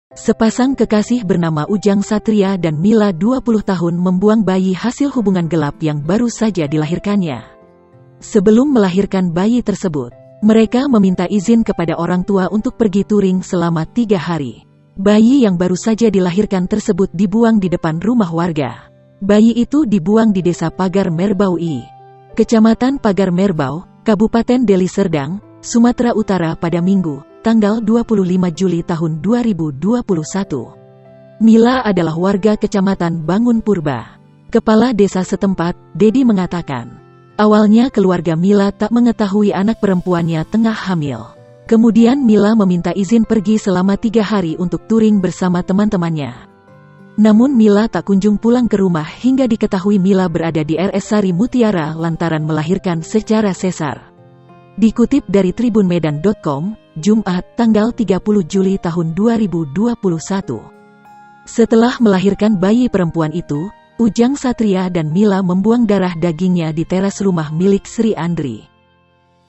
Sepasang kekasih bernama Ujang Satria dan Mila 20 tahun membuang bayi hasil hubungan gelap yang baru saja dilahirkannya. Sebelum melahirkan bayi tersebut, mereka meminta izin kepada orang tua untuk pergi touring selama 3 hari. Bayi yang baru saja dilahirkan tersebut dibuang di depan rumah warga. Bayi itu dibuang di Desa Pagar Merbau I, Kecamatan Pagar Merbau, Kabupaten Deli Serdang, Sumatera Utara pada Minggu, tanggal 25 Juli tahun 2021. Mila adalah warga Kecamatan Bangun Purba. Kepala desa setempat, Dedi mengatakan, awalnya keluarga Mila tak mengetahui anak perempuannya tengah hamil. Kemudian Mila meminta izin pergi selama 3 hari untuk touring bersama teman-temannya. Namun Mila tak kunjung pulang ke rumah hingga diketahui Mila berada di RS Sari Mutiara lantaran melahirkan secara sesar. Dikutip dari tribunmedan.com, Jumat, tanggal 30 Juli tahun 2021. Setelah melahirkan bayi perempuan itu, Ujang Satria dan Mila membuang darah dagingnya di teras rumah milik Sri Andri.